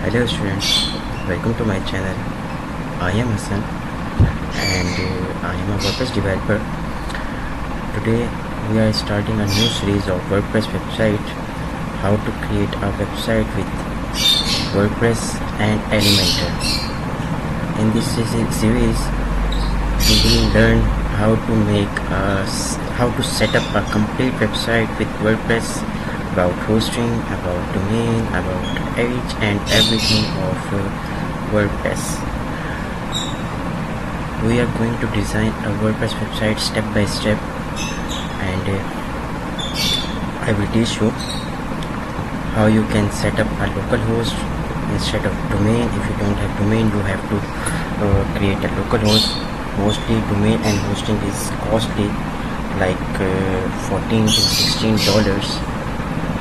Hello students, welcome to my channel. I am Hassan and I am a WordPress developer. Today we are starting a new series of WordPress website, how to create a website with WordPress and Elementor. In this series we will learn how to set up a complete website with WordPress, about hosting, about domain, about each and everything of WordPress. We are going to design a WordPress website step by step, and I will teach you how you can set up a local host instead of domain. If you don't have domain, you have to create a local host. Mostly domain and hosting is costly, like $14 to $16,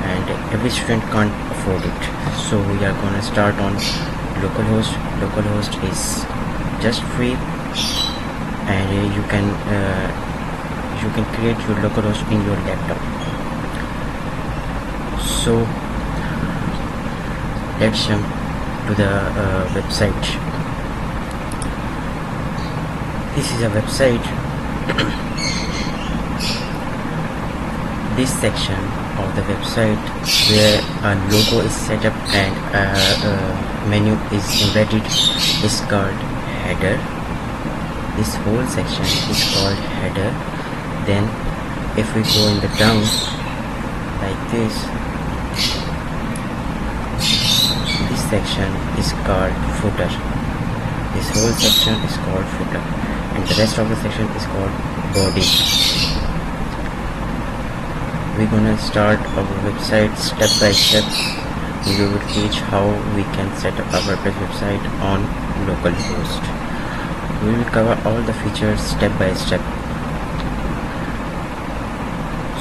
and every student can't afford it. So we are gonna start on localhost. Localhost is just free, and you can create your localhost in your laptop. So let's jump to the website. This is a website. This section of the website where a logo is set up and a menu is embedded is called header. This whole section is called header. Then if we go in the down like this section is called footer. This whole section is called footer, and the rest of the section is called body. We're gonna start our website step by step. We will teach how we can set up our WordPress website on localhost. We will cover all the features step by step.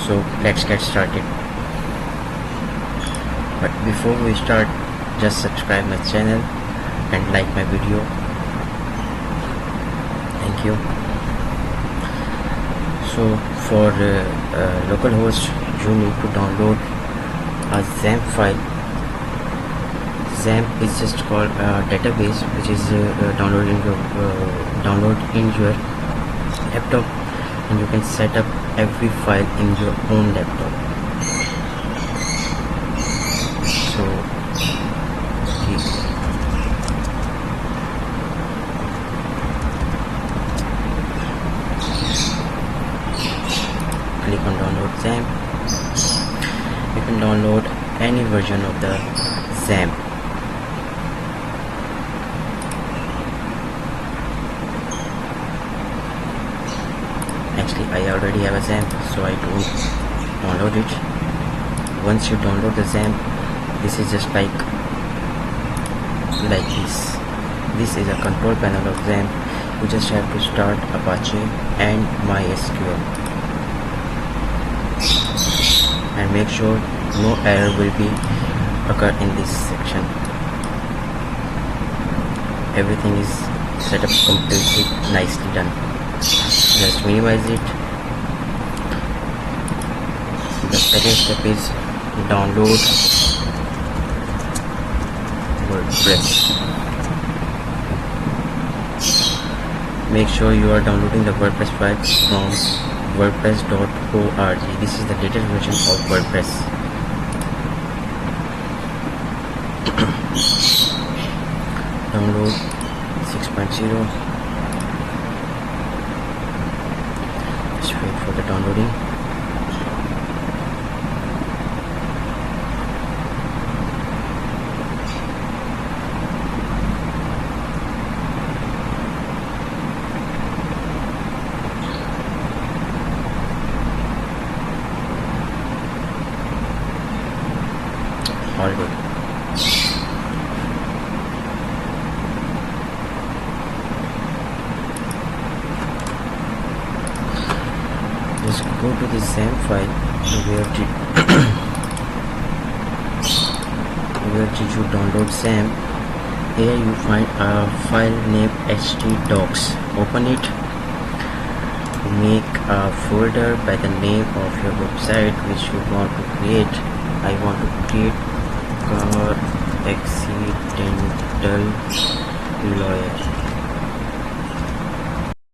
So let's get started. But before we start, just subscribe my channel and like my video. Thank you. So for localhost, you need to download a Xampp file. Xampp is just called a database which is download in your laptop, and you can set up every file in your own laptop. So click on download Xampp. You can download any version of the Xampp. Actually, I already have a Xampp, so I don't download it. Once you download the Xampp, this is just like this. This is a control panel of Xampp. You just have to start Apache and MySQL, and make sure no error will be occur in this section. Everything is set up completely nicely done. Just minimize it. The second step is download WordPress. Make sure you are downloading the WordPress file from WordPress.org. This is the latest version of WordPress. Download 6.0. Just wait for the downloading. All good. Just go to the Xampp file where did you download Xampp. Here you find a file named htdocs. Open it. Make a folder by the name of your website which you want to create. I want to create accidental lawyer.